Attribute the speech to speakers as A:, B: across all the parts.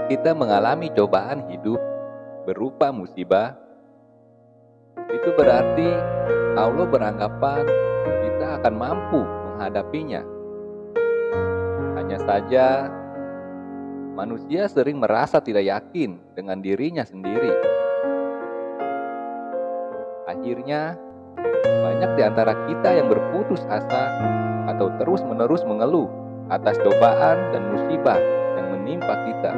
A: kita mengalami cobaan hidup berupa musibah, itu berarti Allah beranggapan kita akan mampu menghadapinya. Hanya saja, manusia sering merasa tidak yakin dengan dirinya sendiri. Akhirnya, banyak di antara kita yang berputus asa atau terus-menerus mengeluh atas cobaan dan musibah yang menimpa kita.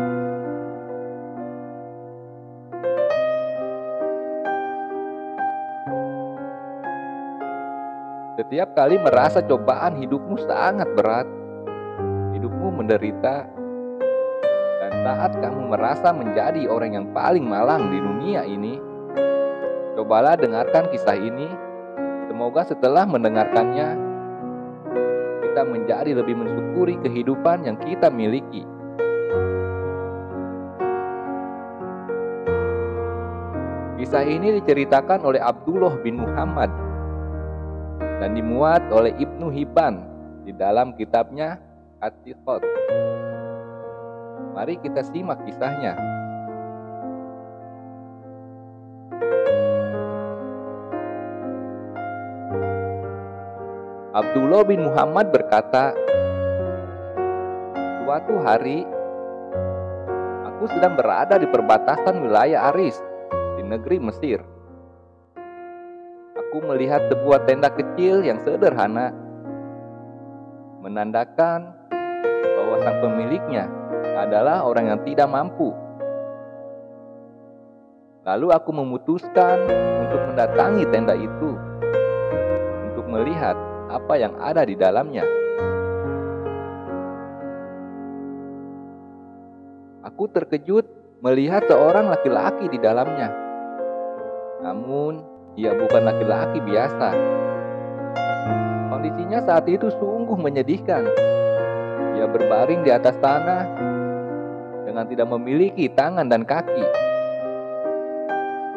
A: Setiap kali merasa cobaan hidupmu sangat berat, hidupmu menderita, dan saat kamu merasa menjadi orang yang paling malang di dunia ini, cobalah dengarkan kisah ini. Semoga setelah mendengarkannya, kita menjadi lebih mensyukuri kehidupan yang kita miliki. Kisah ini diceritakan oleh Abdullah bin Muhammad dan dimuat oleh Ibnu Hibban di dalam kitabnya At-Thiqat. Mari kita simak kisahnya. Abdullah bin Muhammad berkata, "Suatu hari, aku sedang berada di perbatasan wilayah Aris di negeri Mesir. Aku melihat sebuah tenda kecil yang sederhana, menandakan bahwa sang pemiliknya adalah orang yang tidak mampu. Lalu aku memutuskan untuk mendatangi tenda itu untuk melihat apa yang ada di dalamnya. Aku terkejut melihat seorang laki-laki di dalamnya. Namun, dia bukan laki-laki biasa. Kondisinya saat itu sungguh menyedihkan. Dia berbaring di atas tanah dengan tidak memiliki tangan dan kaki.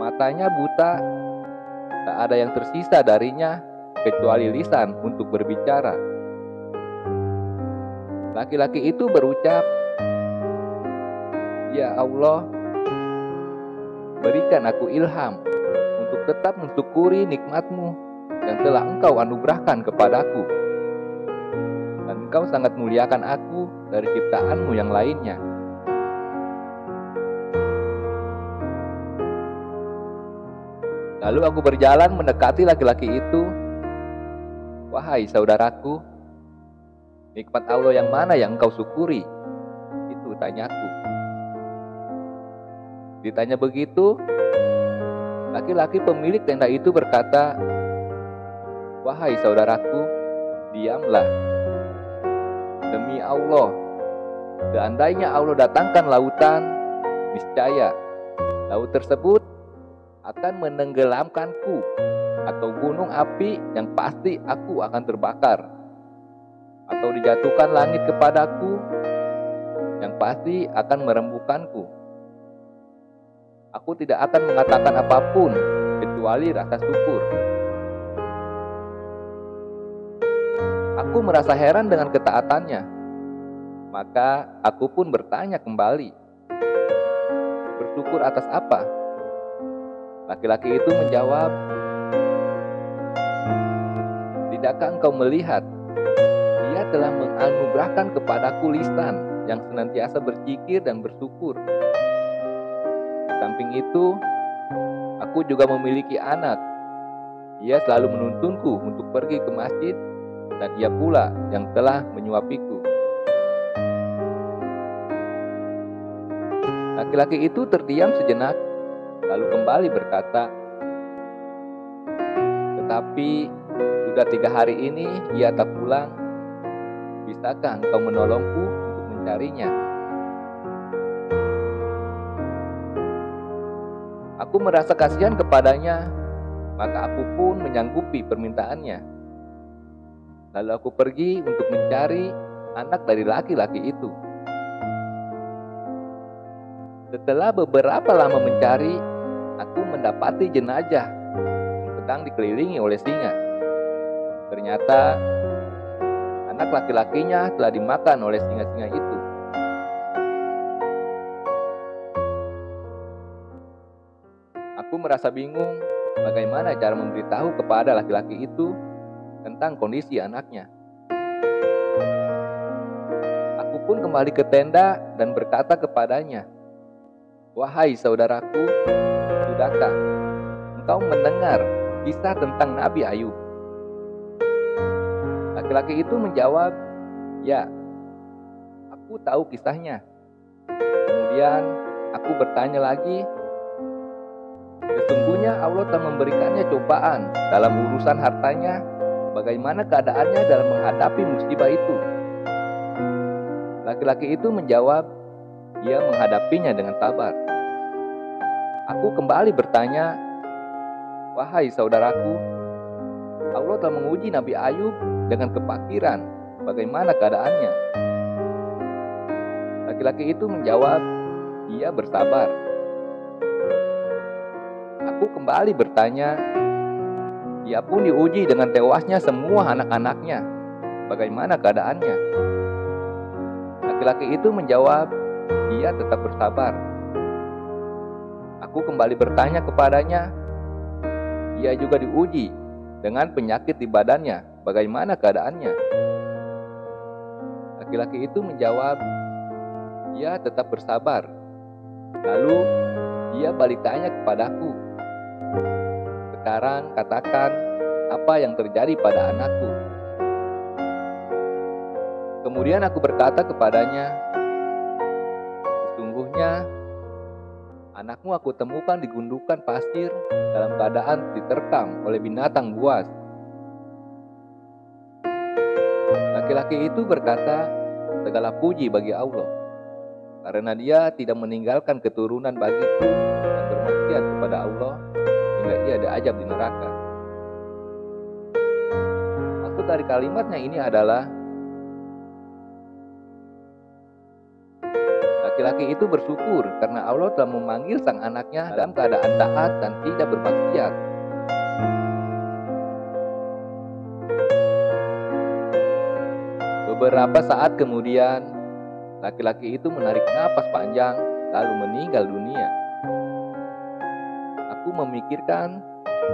A: Matanya buta, tak ada yang tersisa darinya kecuali lisan untuk berbicara. Laki-laki itu berucap, 'Ya Allah, berikan aku ilham untuk tetap mensyukuri nikmat-Mu yang telah Engkau anugerahkan kepadaku. Dan Engkau sangat muliakan aku dari ciptaan-Mu yang lainnya.' Lalu aku berjalan mendekati laki-laki itu. 'Wahai saudaraku, nikmat Allah yang mana yang engkau syukuri?' Itu tanyaku. Ditanya begitu, laki-laki pemilik tenda itu berkata, 'Wahai saudaraku, diamlah. Demi Allah, seandainya Allah datangkan lautan, niscaya laut tersebut akan menenggelamkanku, atau gunung api yang pasti aku akan terbakar, atau dijatuhkan langit kepadaku yang pasti akan merembukanku. Aku tidak akan mengatakan apapun kecuali rasa syukur.' Aku merasa heran dengan ketaatannya. Maka aku pun bertanya kembali, 'Bersyukur atas apa?' Laki-laki itu menjawab, 'Tidakkah engkau melihat Dia telah menganugerahkan kepadaku lisan yang senantiasa berzikir dan bersyukur. Di samping itu, aku juga memiliki anak. Ia selalu menuntunku untuk pergi ke masjid, dan ia pula yang telah menyuapiku.' Laki-laki itu terdiam sejenak, lalu kembali berkata, 'Tetapi sudah 3 hari ini ia tak pulang. Bisakah engkau menolongku untuk mencarinya?' Aku merasa kasihan kepadanya, maka aku pun menyanggupi permintaannya. Lalu aku pergi untuk mencari anak dari laki-laki itu. Setelah beberapa lama mencari, aku mendapati jenazah yang sedang dikelilingi oleh singa. Ternyata anak laki-lakinya telah dimakan oleh singa-singa itu. merasa bingung bagaimana cara memberitahu kepada laki-laki itu tentang kondisi anaknya. Aku pun kembali ke tenda dan berkata kepadanya, "Wahai saudaraku, sudahkah engkau mendengar kisah tentang Nabi Ayub?" Laki-laki itu menjawab, "Ya, aku tahu kisahnya." Kemudian aku bertanya lagi, "Sesungguhnya Allah telah memberikannya cobaan dalam urusan hartanya. Bagaimana keadaannya dalam menghadapi musibah itu?" Laki-laki itu menjawab, "Dia menghadapinya dengan sabar." Aku kembali bertanya, "Wahai saudaraku, Allah telah menguji Nabi Ayub dengan kefakiran. Bagaimana keadaannya?" Laki-laki itu menjawab, "Dia bersabar." Aku kembali bertanya, "Dia pun diuji dengan tewasnya semua anak-anaknya. Bagaimana keadaannya?" Laki-laki itu menjawab, "Dia tetap bersabar." Aku kembali bertanya kepadanya, "Dia juga diuji dengan penyakit di badannya. Bagaimana keadaannya?" Laki-laki itu menjawab, "Dia tetap bersabar." Lalu dia balik tanya kepadaku, "Sekarang katakan apa yang terjadi pada anakku." Kemudian aku berkata kepadanya, "Sesungguhnya anakmu aku temukan di gundukan pasir dalam keadaan diterkam oleh binatang buas." Laki-laki itu berkata, "Segala puji bagi Allah, karena Dia tidak meninggalkan keturunan bagiku yang bermaksiat kepada Allah hingga ia diazab di neraka." Maksud dari kalimatnya ini adalah laki-laki itu bersyukur karena Allah telah memanggil sang anaknya dalam keadaan taat dan tidak bermaksiat. Beberapa saat kemudian, laki-laki itu menarik napas panjang lalu meninggal dunia. Aku memikirkan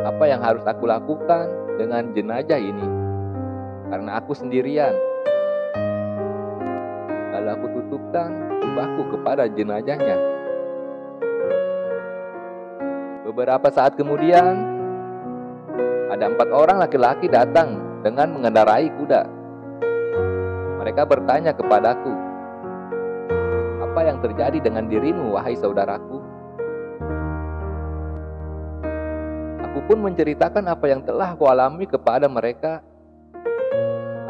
A: apa yang harus aku lakukan dengan jenazah ini, karena aku sendirian. Lalu aku tutupkan jubahku kepada jenazahnya. Beberapa saat kemudian, ada 4 orang laki-laki datang dengan mengendarai kuda. Mereka bertanya kepadaku, "Apa yang terjadi dengan dirimu, wahai saudaraku?" Aku pun menceritakan apa yang telah aku alami kepada mereka.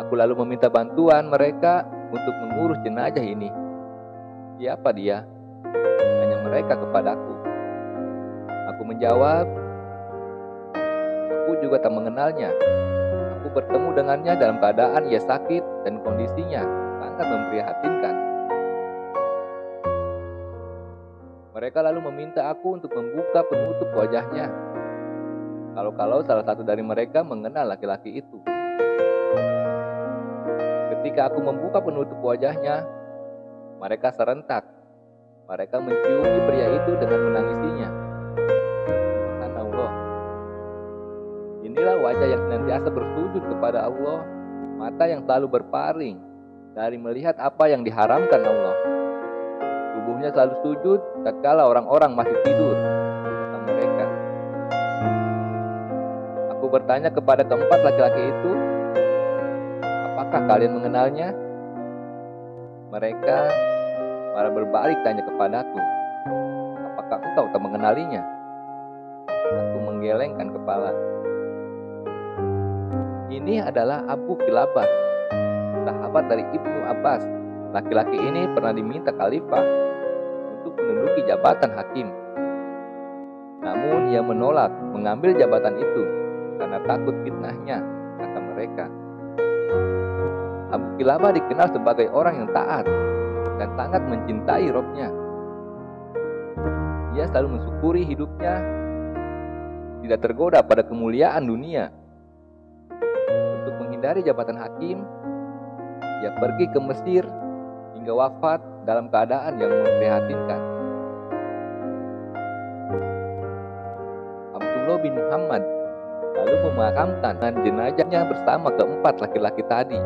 A: Aku lalu meminta bantuan mereka untuk mengurus jenazah ini. "Siapa dia?" tanya mereka kepadaku. Aku menjawab, "Aku juga tak mengenalnya. Aku bertemu dengannya dalam keadaan ia sakit dan kondisinya sangat memprihatinkan." Mereka lalu meminta aku untuk membuka penutup wajahnya, kalau-kalau salah satu dari mereka mengenal laki-laki itu. Ketika aku membuka penutup wajahnya, mereka serentak. Mereka menciumi pria itu dengan menangisinya. Subhanallah. Inilah wajah yang senantiasa bersujud kepada Allah, mata yang selalu berpaling dari melihat apa yang diharamkan Allah. Tubuhnya selalu sujud tatkala orang-orang masih tidur, kata mereka. Aku bertanya kepada keempat laki-laki itu, "Apakah kalian mengenalnya?" Mereka malah berbalik tanya kepadaku, "Apakah engkau tak mengenalinya?" Aku menggelengkan kepala. Ini adalah Abu Kilabah, sahabat dari Ibnu Abbas. Laki-laki ini pernah diminta khalifah untuk menduduki jabatan hakim. Namun ia menolak mengambil jabatan itu karena takut fitnahnya, kata mereka. Abu Kilabah dikenal sebagai orang yang taat dan sangat mencintai Robnya. Ia selalu mensyukuri hidupnya, tidak tergoda pada kemuliaan dunia. Untuk menghindari jabatan hakim, ia pergi ke Mesir hingga wafat dalam keadaan yang memprihatinkan. bin Muhammad, lalu memakamkan jenazahnya bersama keempat laki-laki tadi.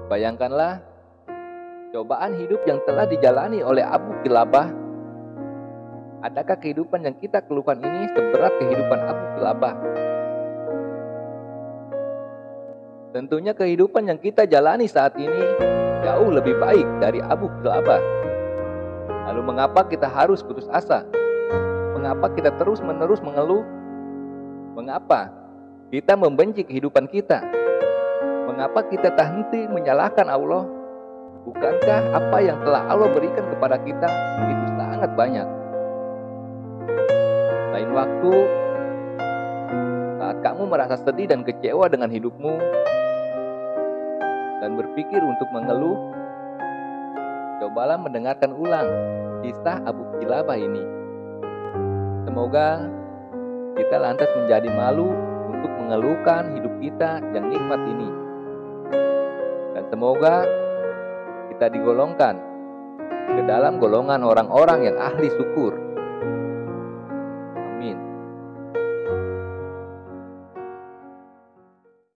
A: Bayangkanlah cobaan hidup yang telah dijalani oleh Abu Kilabah. Adakah kehidupan yang kita keluhkan ini seberat kehidupan Abu Kilabah? Tentunya kehidupan yang kita jalani saat ini jauh lebih baik dari Abu Kilabah. Lalu mengapa kita harus putus asa? Mengapa kita terus-menerus mengeluh? Mengapa kita membenci kehidupan kita? Mengapa kita tak henti menyalahkan Allah? Bukankah apa yang telah Allah berikan kepada kita itu sangat banyak? Lain waktu, saat kamu merasa sedih dan kecewa dengan hidupmu dan berpikir untuk mengeluh, cobalah mendengarkan ulang kisah Abu Kilabah ini. Semoga kita lantas menjadi malu untuk mengeluhkan hidup kita yang nikmat ini. Dan semoga kita digolongkan ke dalam golongan orang-orang yang ahli syukur.